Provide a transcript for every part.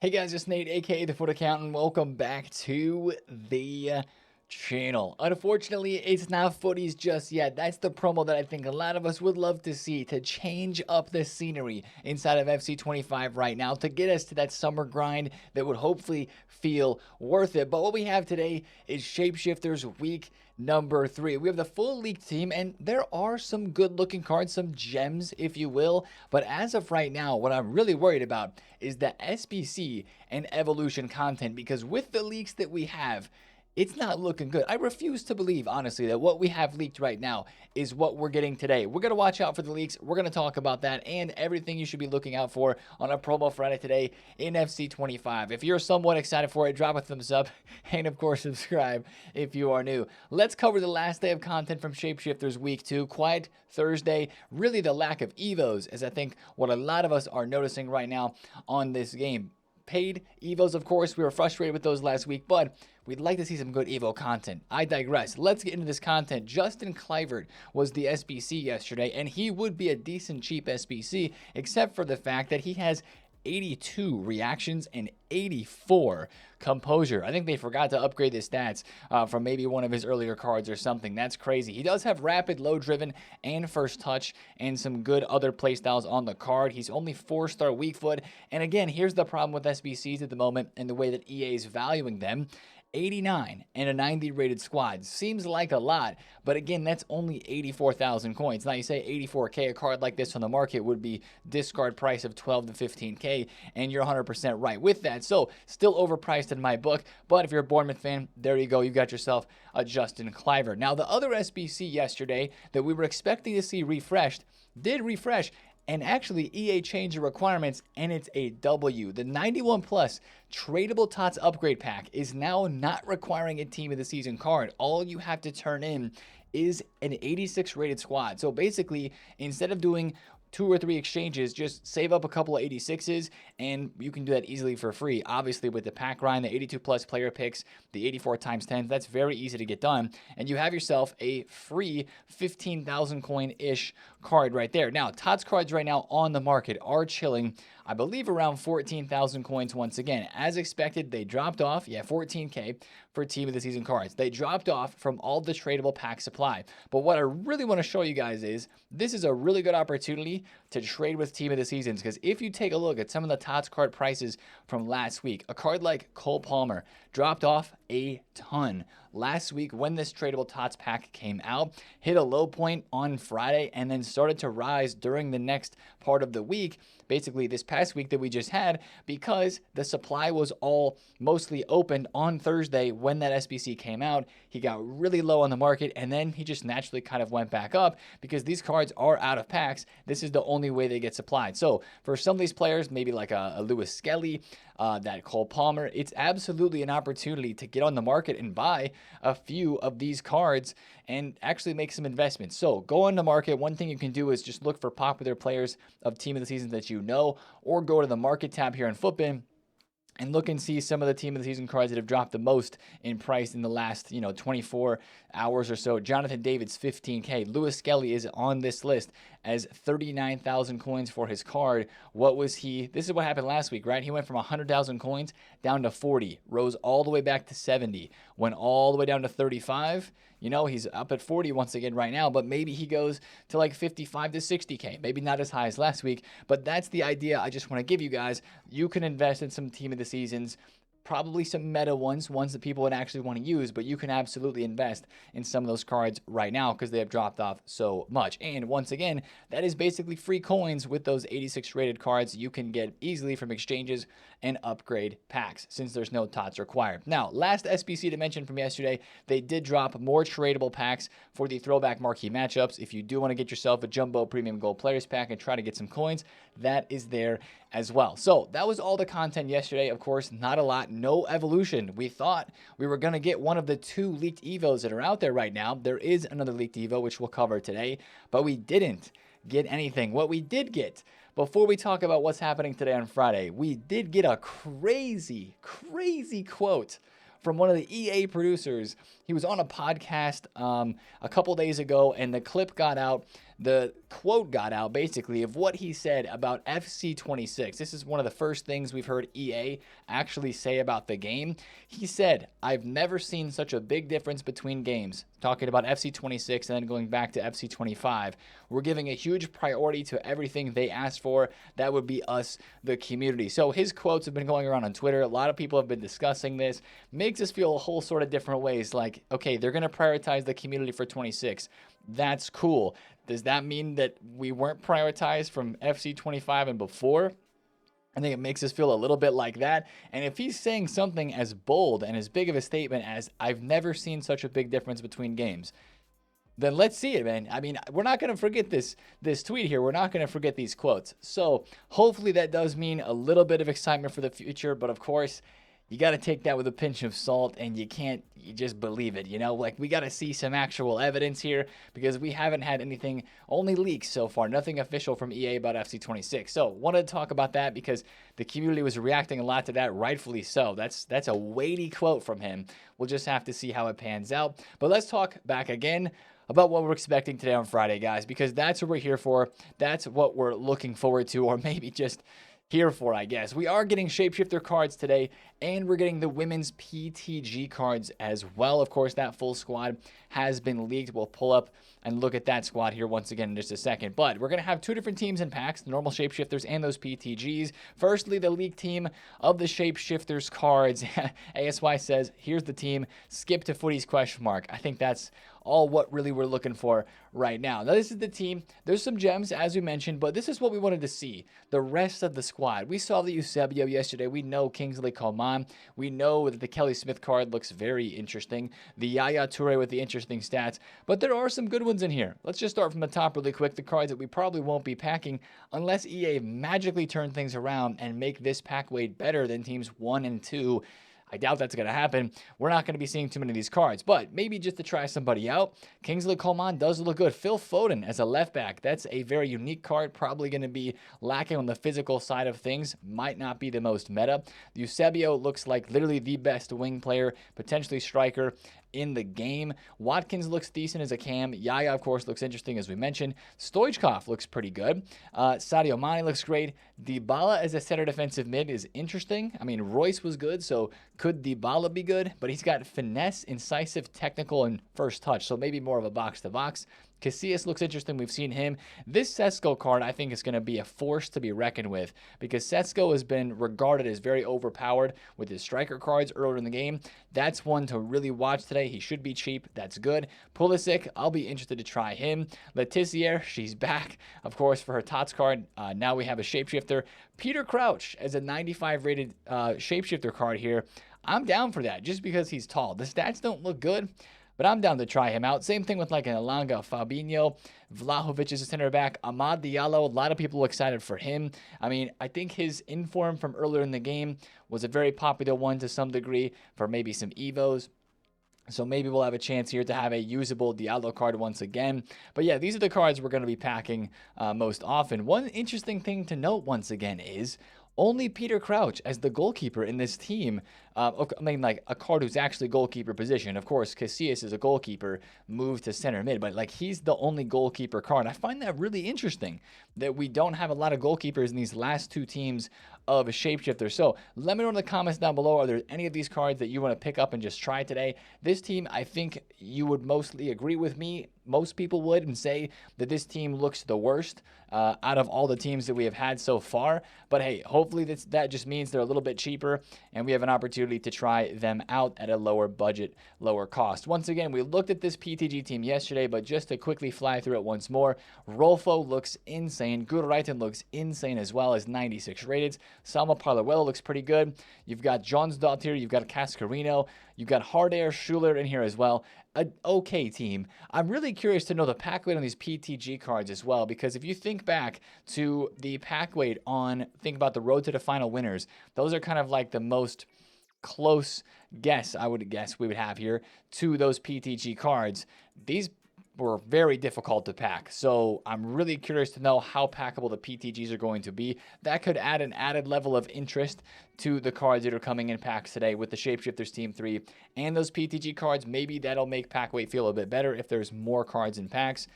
Hey guys, it's Nate, aka TheFutAccountant. Welcome back to the channel. Unfortunately, it's not footies just yet. That's the promo that I think a lot of us would love to see to change up the scenery inside of FC 25 right now to get us to that summer grind that would hopefully feel worth it. But what we have today is Shapeshifters week number 3. We have the full league team, and there are some good looking cards, some gems, if you will. But as of right now, what I'm really worried about is the SBC and evolution content, because with the leaks that we have, it's not looking good. I refuse to believe, honestly, that what we have leaked right now is what we're getting today. We're going to watch out for the leaks. We're going to talk about that and everything you should be looking out for on a promo Friday today in FC 25. If you're somewhat excited for it, drop a thumbs up and, of course, subscribe if you are new. Let's cover the last day of content from Shapeshifters Week 2. Quiet Thursday. Really the lack of EVOs is, I think, what a lot of us are noticing right now on this game. Paid EVOs, of course, we were frustrated with those last week, but we'd like to see some good EVO content. I digress. Let's get into this content. Justin Clivert was the SBC yesterday, and he would be a decent cheap SBC, except for the fact that he has 82 reactions and 84 composure. I think they forgot to upgrade the stats from maybe one of his earlier cards or something. That's crazy. He does have rapid, low driven, and first touch, and some good other playstyles on the card. He's only 4-star weak foot. And again, here's the problem with SBCs at the moment and the way that EA is valuing them. 89 and a 90 rated squad seems like a lot, but again, that's only 84,000 coins. Now you say 84k, a card like this on the market would be discard price of 12 to 15k, and you're 100% right with that. So still overpriced in my book, but if you're a Bournemouth fan, there you go. You got yourself a Justin Clivert. Now the other SBC yesterday that we were expecting to see refreshed did refresh. And actually, EA changed the requirements, and it's a W. The 91 plus tradable TOTS upgrade pack is now not requiring a team of the season card. All you have to turn in is an 86 rated squad. So basically, instead of doing 2 or 3 exchanges, just save up a couple of 86s, and you can do that easily for free. Obviously, with the pack grind, the 82 plus player picks, the 84 times 10, that's very easy to get done, and you have yourself a free 15,000 coin-ish card right there. Now, TOTS cards right now on the market are chilling, I believe, around 14,000 coins once again. As expected, they dropped off, 14k for team of the season cards. They dropped off from all the tradable pack supply. But what I really want to show you guys is this is a really good opportunity to trade with team of the seasons, because if you take a look at some of the TOTS card prices from last week, a card like Cole Palmer dropped off a ton last week when this tradable TOTS pack came out, hit a low point on Friday, and then started to rise during the next part of the week, basically this past week that we just had, because the supply was all mostly opened on Thursday when that SBC came out. He got really low on the market, and then he just naturally kind of went back up because these cards are out of packs. This is the only way they get supplied. So for some of these players, maybe like a Lewis Skelly, that Cole Palmer, it's absolutely an opportunity to get on the market and buy a few of these cards and actually make some investments. So go on the market. One thing you can do is just look for popular players of team of the season that you know, or go to the market tab here in FUTBIN and look and see some of the team of the season cards that have dropped the most in price in the last, 24 hours or so. Jonathan David's 15k. Lewis Skelly is on this list as 39,000 coins for his card. What was he? This is what happened last week, right? He went from 100,000 coins down to 40, rose all the way back to 70, went all the way down to 35. He's up at 40 once again right now, but maybe he goes to like 55 to 60k. Maybe not as high as last week, but that's the idea I just want to give you guys. You can invest in some team of the seasons, probably some meta ones that people would actually want to use, but you can absolutely invest in some of those cards right now because they have dropped off so much. And once again, that is basically free coins with those 86 rated cards you can get easily from exchanges and upgrade packs since there's no TOTS required. Now, last SBC to mention from yesterday, they did drop more tradable packs for the throwback marquee matchups. If you do want to get yourself a jumbo premium gold players pack and try to get some coins, that is there as well. So that was all the content yesterday. Of course, not a lot, no evolution. We thought we were going to get one of the 2 leaked EVOs that are out there right now. There is another leaked EVO, which we'll cover today, but we didn't get anything. What we did get, before we talk about what's happening today on Friday, we did get a crazy quote from one of the EA producers. He was on a podcast a couple days ago, and the clip got out the quote got out basically of what he said about FC26. This is one of the first things we've heard EA actually say about the game. He said, "I've never seen such a big difference between games." Talking about FC26 and then going back to FC25. "We're giving a huge priority to everything they asked for. That would be us, the community." So his quotes have been going around on Twitter. A lot of people have been discussing this. Makes us feel a whole sort of different ways. Like, okay, they're going to prioritize the community for 26. That's cool. Does that mean that we weren't prioritized from FC25 and before? I think it makes us feel a little bit like that. And if he's saying something as bold and as big of a statement as "I've never seen such a big difference between games," then let's see it, man. I mean, we're not going to forget this tweet here. We're not going to forget these quotes. So hopefully that does mean a little bit of excitement for the future. But of course, you got to take that with a pinch of salt, and you just believe it, Like, we got to see some actual evidence here because we haven't had anything, only leaks so far, nothing official from EA about FC26. So, wanted to talk about that because the community was reacting a lot to that, rightfully so. That's a weighty quote from him. We'll just have to see how it pans out. But let's talk back again about what we're expecting today on Friday, guys, because that's what we're here for. That's what we're looking forward to, or maybe just here for, I guess. We are getting Shapeshifter cards today, and we're getting the women's PTG cards as well. Of course, that full squad has been leaked. We'll pull up and look at that squad here once again in just a second. But we're going to have two different teams in packs, the normal Shapeshifters and those PTGs. Firstly, the leaked team of the Shapeshifters cards. ASY says, "Here's the team. Skip to Footies question mark." I think that's all what really we're looking for right now. Now, this is the team. There's some gems, as we mentioned, but this is what we wanted to see. The rest of the squad. We saw the Eusebio yesterday. We know Kingsley Coman. We know that the Kelly Smith card looks very interesting. The Yaya Toure with the interesting stats. But there are some good ones in here. Let's just start from the top really quick. The cards that we probably won't be packing unless EA magically turn things around and make this pack weight better than teams 1 and 2. I doubt that's going to happen. We're not going to be seeing too many of these cards, but maybe just to try somebody out. Kingsley Coman does look good. Phil Foden as a left back. That's a very unique card. Probably going to be lacking on the physical side of things. Might not be the most meta. Eusebio looks like literally the best wing player, potentially striker in the game. Watkins looks decent as a cam. Yaya, of course, looks interesting as we mentioned. Stoichkov looks pretty good. Sadio Mane looks great. Dybala as a center defensive mid is interesting. I mean, Royce was good, so could Dybala be good? But he's got finesse, incisive, technical, and first touch, so maybe more of a box-to-box. Casillas looks interesting. We've seen him. This Sesko card, I think, is going to be a force to be reckoned with because Sesko has been regarded as very overpowered with his striker cards earlier in the game. That's one to really watch today. He should be cheap. That's good. Pulisic, I'll be interested to try him. Letizier, she's back, of course, for her TOTS card. Now we have a Shapeshifter. Peter Crouch as a 95 rated Shapeshifter card here. I'm down for that just because he's tall. The stats don't look good, but I'm down to try him out. Same thing with like an Elanga, Fabinho, Vlahovic is a center back, Amad Diallo. A lot of people excited for him. I mean, I think his inform from earlier in the game was a very popular one to some degree for maybe some EVOs. So maybe we'll have a chance here to have a usable Diallo card once again. But yeah, these are the cards we're going to be packing most often. One interesting thing to note once again is only Peter Crouch as the goalkeeper in this team. I mean, like a card who's actually goalkeeper position. Of course, Casillas is a goalkeeper, moved to center mid, but like he's the only goalkeeper card. I find that really interesting that we don't have a lot of goalkeepers in these last two teams of a Shapeshifter. So let me know in the comments down below, are there any of these cards that you want to pick up and just try today? This team, I think you would mostly agree with me. Most people would and say that this team looks the worst out of all the teams that we have had so far. But hey, hopefully that just means they're a little bit cheaper and we have an opportunity to try them out at a lower budget, lower cost. Once again, we looked at this PTG team yesterday, but just to quickly fly through it once more, Rolfo looks insane. Gudreitan looks insane as well as 96 rated. Salma Parluelo looks pretty good. You've got Johnsdottir, you've got Cascarino, you've got Hardair, Schuler in here as well. An okay team. I'm really curious to know the pack weight on these PTG cards as well, because if you think back to the pack weight on, think about the road to the final winners, those are kind of like the most close guess, I would guess we would have here to those PTG cards. These were very difficult to pack. So I'm really curious to know how packable the PTGs are going to be. That could add an added level of interest to the cards that are coming in packs today with the Shapeshifters Team 3 and those PTG cards. Maybe that'll make pack weight feel a bit better if there's more cards in packs.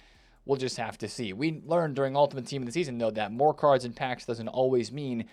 we'll just have to see. We learned during Ultimate Team of the Season, though, that more cards in packs doesn't always mean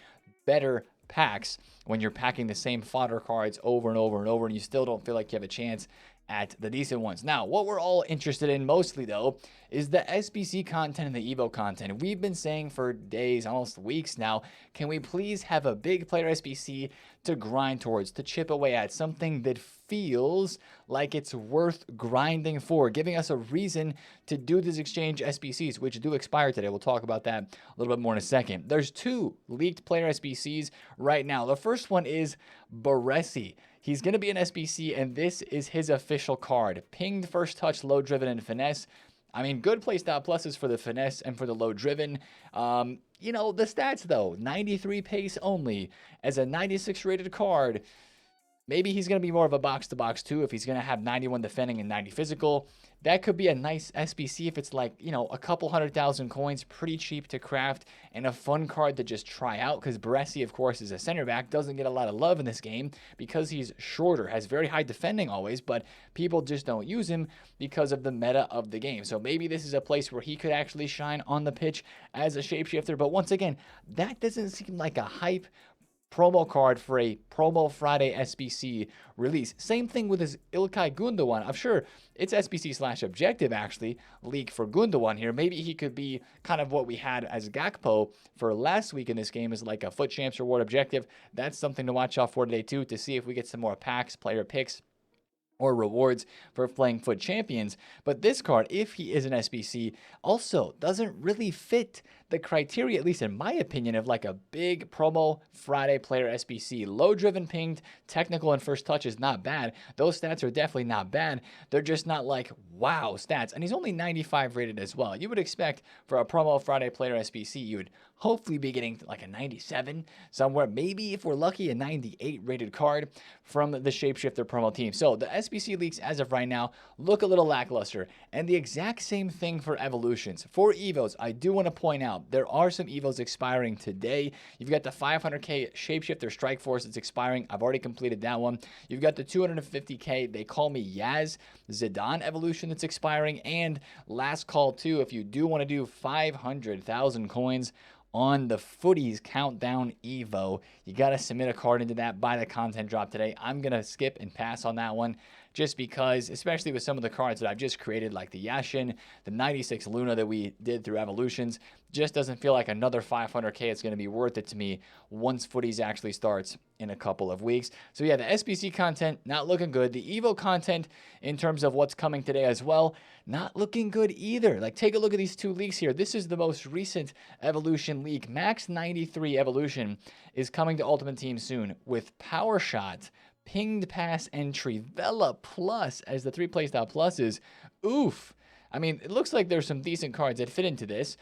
better packs when you're packing the same fodder cards over and over and over, and you still don't feel like you have a chance at the decent ones. Now, what we're all interested in mostly, though, is the SBC content and the EVO content. We've been saying for days, almost weeks now, can we please have a big player SBC to grind towards, to chip away at, something that feels like it's worth grinding for, giving us a reason to do this exchange SBCs, which do expire today. We'll talk about that a little bit more in a second. There's 2 leaked player SBCs right now. The first one is Baresi. He's going to be an SBC, and this is his official card. Pinged, first touch, low driven, and finesse. I mean, good playstyle pluses for the finesse and for the low driven. You know, the stats, though, 93 pace only as a 96 rated card. Maybe he's going to be more of a box-to-box, too, if he's going to have 91 defending and 90 physical. That could be a nice SBC if it's like, you know, a couple 100,000 coins, pretty cheap to craft, and a fun card to just try out, because Baresi, of course, is a center back, doesn't get a lot of love in this game because he's shorter, has very high defending always, but people just don't use him because of the meta of the game. So maybe this is a place where he could actually shine on the pitch as a shapeshifter, but once again, that doesn't seem like a hype promo card for a Promo Friday SBC release. Same thing with his Ilkay Gundogan. I'm sure it's SBC/objective actually leak for Gundogan here. Maybe he could be kind of what we had as Gakpo for last week in this game, is like a FUT Champs reward objective. That's something to watch out for today too, to see if we get some more packs, player picks, or rewards for playing FUT Champions. But this card, if he is an SBC, also doesn't really fit the criteria, at least in my opinion, of like a big Promo Friday player SBC. Low driven, pinged, technical, and first touch is not bad. Those stats are definitely not bad. They're just not like wow stats. And he's only 95 rated as well. You would expect for a Promo Friday player SBC, you would hopefully be getting like a 97 somewhere, maybe if we're lucky, a 98 rated card from the Shapeshifter promo team. So the SBC leaks as of right now look a little lackluster, and the exact same thing for evolutions. For EVOs, I do want to point out there are some EVOs expiring today. You've got the 500k Shapeshifter Strike Force that's expiring. I've already completed that one. You've got the 250k They Call Me Yaz Zidane evolution that's expiring, and last call too, if you do want to do 500,000 coins on the FUTTIES Countdown Evo, you got to submit a card into that by the content drop today. I'm going to skip and pass on that one just because, especially with some of the cards that I've just created, like the Yashin, the 96 Luna that we did through Evolutions, just doesn't feel like another 500k is going to be worth it to me once FUTTIES actually starts in a couple of weeks. So yeah, the SBC content, not looking good. The Evo content, in terms of what's coming today as well, not looking good either. Like, take a look at these 2 leaks here. This is the most recent Evolution leak. Max 93 Evolution is coming to Ultimate Team soon with Power Shot, Pinged Pass, and Trivela Plus as the 3 playstyle pluses. Oof. I mean, it looks like there's some decent cards that fit into this.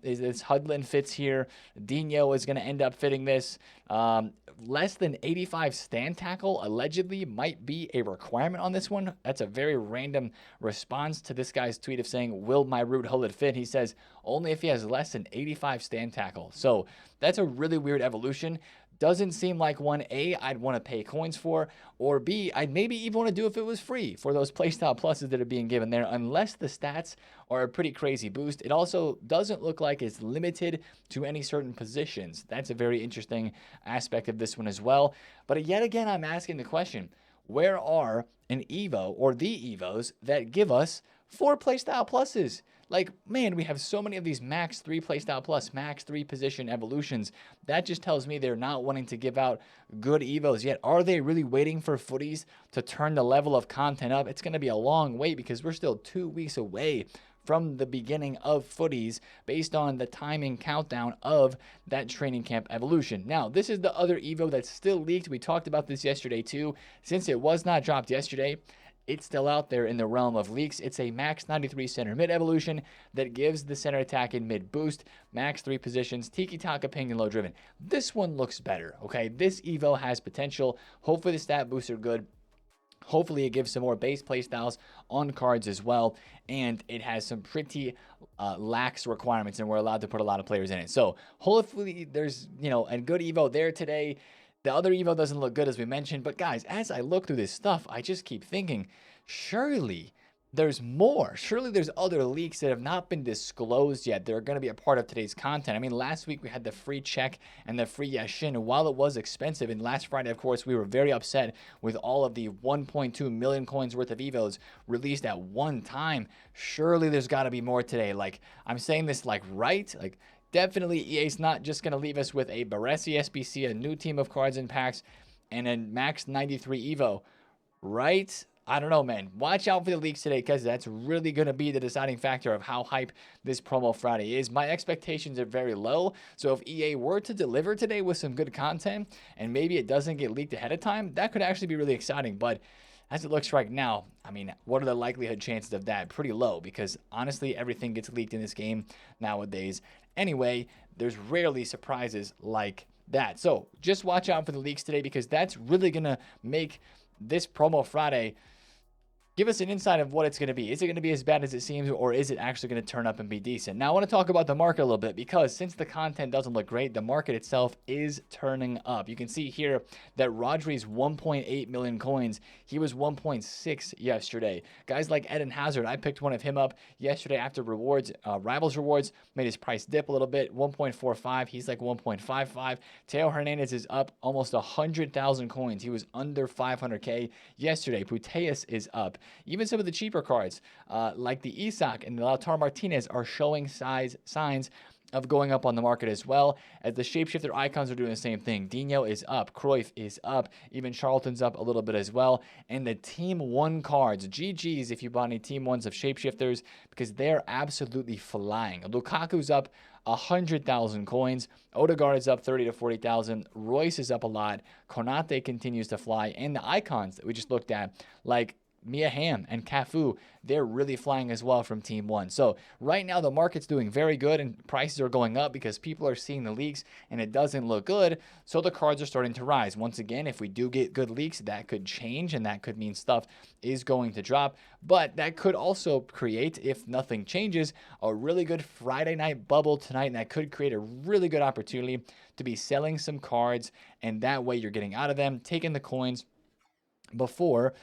This Hudlin fits here. Dino is going to end up fitting this. Less than 85 stand tackle allegedly might be a requirement on this one. That's a very random response to this guy's tweet of saying, will my root Hullet fit? He says, only if he has less than 85 stand tackle. So that's a really weird evolution. Doesn't seem like one, A, I'd want to pay coins for, or B, I'd maybe even want to do if it was free for those playstyle pluses that are being given there, unless the stats are a pretty crazy boost. It also doesn't look like it's limited to any certain positions. That's a very interesting aspect of this one as well. But yet again, I'm asking the question, where are an Evo or the Evos that give us 4 playstyle pluses? Like, man, we have so many of these max 3 playstyle plus, max 3 position evolutions. That just tells me they're not wanting to give out good Evos yet. Are they really waiting for FUTTIES to turn the level of content up? It's going to be a long wait because we're still 2 weeks away from the beginning of FUTTIES based on the timing countdown of that training camp evolution. Now, this is the other Evo that's still leaked. We talked about this yesterday too. Since it was not dropped yesterday, it's still out there in the realm of leaks. It's a max 93 center mid evolution that gives the center attack in mid boost, max 3 positions, tiki taka ping, and low driven. This one looks better, okay? This Evo has potential. Hopefully the stat boosts are good. Hopefully it gives some more base play styles on cards as well, and it has some pretty lax requirements, and we're allowed to put a lot of players in it. So hopefully there's, you know, a good Evo there today. The other Evo doesn't look good, as we mentioned, but guys, as I look through this stuff, I just keep thinking, surely there's more. Surely there's other leaks that have not been disclosed yet. They're going to be a part of today's content. I mean, last week we had the free check and the free Yashin. While it was expensive, and last Friday, of course, we were very upset with all of the 1.2 million coins worth of EVOs released at one time. Surely there's got to be more today. Like, I'm saying this like right? Like, definitely EA's not just going to leave us with a Baresi SBC, a new team of cards and packs, and a max 93 EVO, right? I don't know, man. Watch out for the leaks today because that's really going to be the deciding factor of how hype this promo Friday is. My expectations are very low. So if EA were to deliver today with some good content and maybe it doesn't get leaked ahead of time, that could actually be really exciting. But as it looks right now, I mean, what are the likelihood chances of that? Pretty low because honestly, everything gets leaked in this game nowadays. Anyway, there's rarely surprises like that. So just watch out for the leaks today because that's really going to make this promo Friday give us an insight of what it's going to be. Is it going to be as bad as it seems, or is it actually going to turn up and be decent? Now, I want to talk about the market a little bit because since the content doesn't look great, the market itself is turning up. You can see here that Rodri's 1.8 million coins. He was 1.6 yesterday. Guys like Eden Hazard, I picked one of him up yesterday after rewards, Rivals rewards, made his price dip a little bit, 1.45. He's like 1.55. Teo Hernandez is up almost 100,000 coins. He was under 500K yesterday. Puteas is up. Even some of the cheaper cards, like the Isak and the Lautaro Martinez, are showing signs of going up on the market as well, as the shapeshifter icons are doing the same thing. Dino is up, Cruyff is up, even Charlton's up a little bit as well. And the Team 1 cards, GG's if you bought any Team 1s of shapeshifters, because they're absolutely flying. Lukaku's up 100,000 coins. Odegaard is up 30 to 40,000. Royce is up a lot. Konate continues to fly. And the icons that we just looked at, like Mia Hamm and Cafu, they're really flying as well from Team 1. So right now the market's doing very good and prices are going up because people are seeing the leaks and it doesn't look good. So the cards are starting to rise. Once again, if we do get good leaks, that could change and that could mean stuff is going to drop. But that could also create, if nothing changes, a really good Friday night bubble tonight, and that could create a really good opportunity to be selling some cards, and that way you're getting out of them, taking the coins before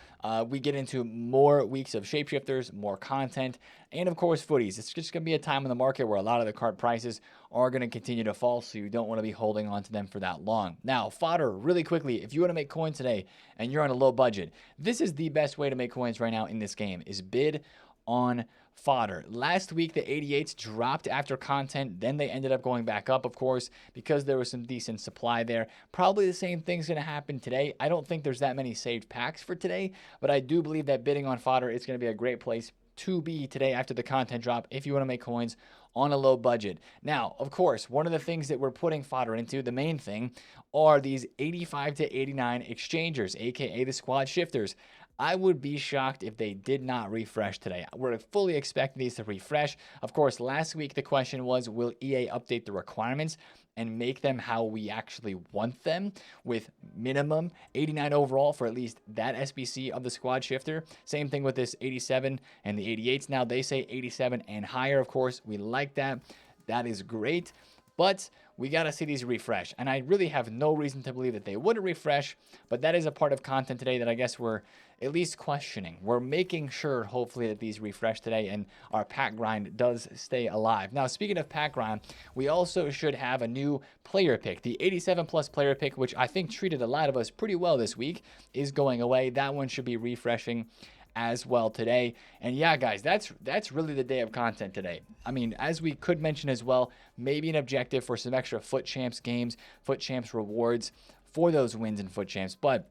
we get into more weeks of shapeshifters, more content, and of course footies. It's just going to be a time in the market where a lot of the card prices are going to continue to fall, so you don't want to be holding on to them for that long. Now, fodder, really quickly, if you want to make coins today and you're on a low budget, this is the best way to make coins right now in this game, is bid on fodder. Last week, the 88s dropped after content. Then they ended up going back up, of course, because there was some decent supply there. Probably the same thing's going to happen today. I don't think there's that many saved packs for today, but I do believe that bidding on fodder is going to be a great place to be today after the content drop if you want to make coins on a low budget. Now, of course, one of the things that we're putting fodder into, the main thing, are these 85 to 89 exchangers, aka the squad shifters. I would be shocked if they did not refresh today. We're fully expecting these to refresh. Of course, last week the question was, will EA update the requirements and make them how we actually want them, with minimum 89 overall for at least that SBC of the squad shifter? Same thing with this 87 and the 88s. Now they say 87 and higher. Of course, we like that. That is great. But we got to see these refresh. And I really have no reason to believe that they wouldn't refresh. But that is a part of content today that I guess we're at least questioning. We're making sure, hopefully, that these refresh today and our pack grind does stay alive. Now, speaking of pack grind, we also should have a new player pick. The 87 plus player pick, which I think treated a lot of us pretty well this week, is going away. That one should be refreshing as well today. And yeah, guys, that's really the day of content today. I mean, as we could mention as well, maybe an objective for some extra FUT Champs games, FUT Champs rewards for those wins in FUT Champs. But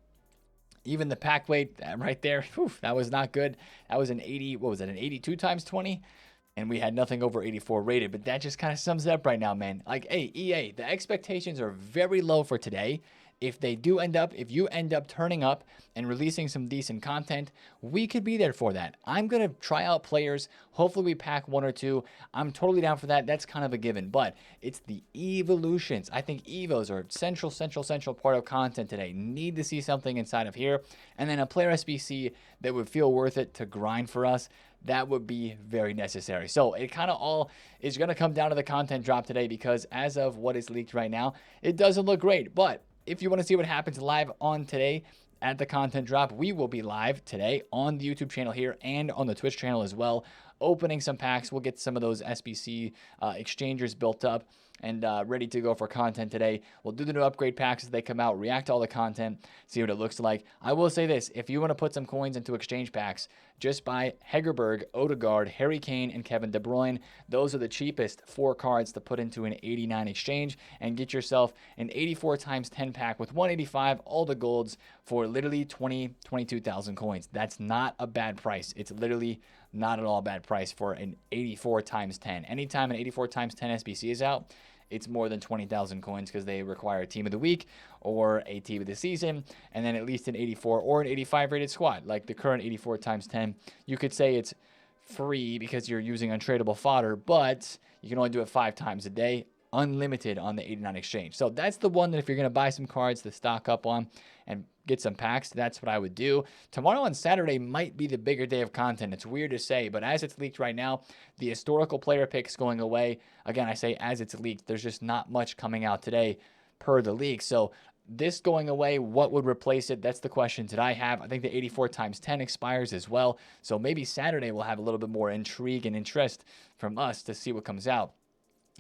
even the pack weight right there, whew, that was not good. That was an 80, what was that, an 82 times 20? And we had nothing over 84 rated. But that just kind of sums it up right now, man. Like, hey, EA, the expectations are very low for today. If you end up turning up and releasing some decent content, we could be there for that. I'm going to try out players. Hopefully we pack one or two. I'm totally down for that. That's kind of a given. But it's the evolutions. I think EVOs are central part of content today. Need to see something inside of here. And then a player SBC that would feel worth it to grind for us. That would be very necessary. So it kind of all is going to come down to the content drop today, because as of what is leaked right now, it doesn't look great. But if you want to see what happens live on today, at the content drop, we will be live today on the YouTube channel here and on the Twitch channel as well, opening some packs. We'll get some of those SBC exchangers built up and ready to go for content today. We'll do the new upgrade packs as they come out, react to all the content, see what it looks like. I will say this, if you want to put some coins into exchange packs, just buy Hegerberg, Odegaard, Harry Kane, and Kevin De Bruyne. Those are the cheapest 4 cards to put into an 89 exchange, and get yourself an 84 times 10 pack with 185, all the golds for literally 22,000 coins. That's not a bad price. It's literally not at all a bad price for an 84 times 10. Anytime an 84 times 10 SBC is out, it's more than 20,000 coins because they require a team of the week or a team of the season, and then at least an 84 or an 85 rated squad. Like the current 84 times 10, you could say it's free because you're using untradeable fodder, but you can only do it 5 times a day, unlimited on the 89 exchange. So that's the one that if you're going to buy some cards to stock up on and get some packs, that's what I would do. Tomorrow on Saturday might be the bigger day of content. It's weird to say, but as it's leaked right now, the historical player picks going away. Again, I say as it's leaked, there's just not much coming out today per the leak. So this going away, what would replace it? That's the question that I have. I think the 84 times 10 expires as well. So maybe Saturday we'll have a little bit more intrigue and interest from us to see what comes out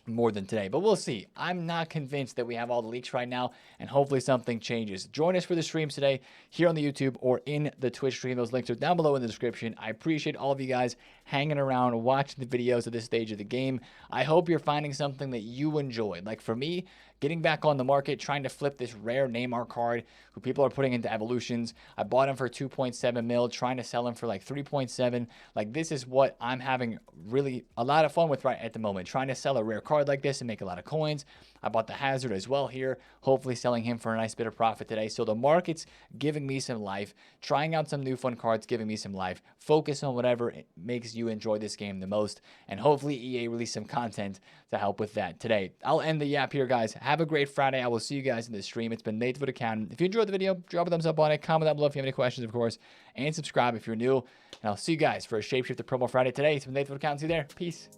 more than today, but we'll see. I'm not convinced that we have all the leaks right now, and hopefully something changes. Join us for the streams today here on the YouTube or in the Twitch stream. Those links are down below in the description. I appreciate all of you guys hanging around, watching the videos at this stage of the game. I hope you're finding something that you enjoy. Like for me, getting back on the market, trying to flip this rare Neymar card who people are putting into evolutions. I bought him for 2.7 mil, trying to sell him for like 3.7. Like this is what I'm having really a lot of fun with right at the moment, trying to sell a rare card like this and make a lot of coins. I bought the Hazard as well here, hopefully selling him for a nice bit of profit today. So the market's giving me some life, trying out some new fun cards, giving me some life. Focus on whatever makes you enjoy this game the most, and hopefully EA release some content to help with that today. I'll end the yap here, guys. Have a great Friday. I will see you guys in the stream. It's been TheFutAccountant. If you enjoyed the video, drop a thumbs up on it. Comment down below if you have any questions, of course, and subscribe if you're new. And I'll see you guys for a Shapeshifter Promo Friday today. It's been TheFutAccountant. See you there. Peace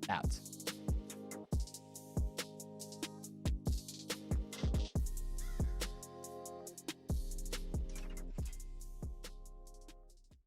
out.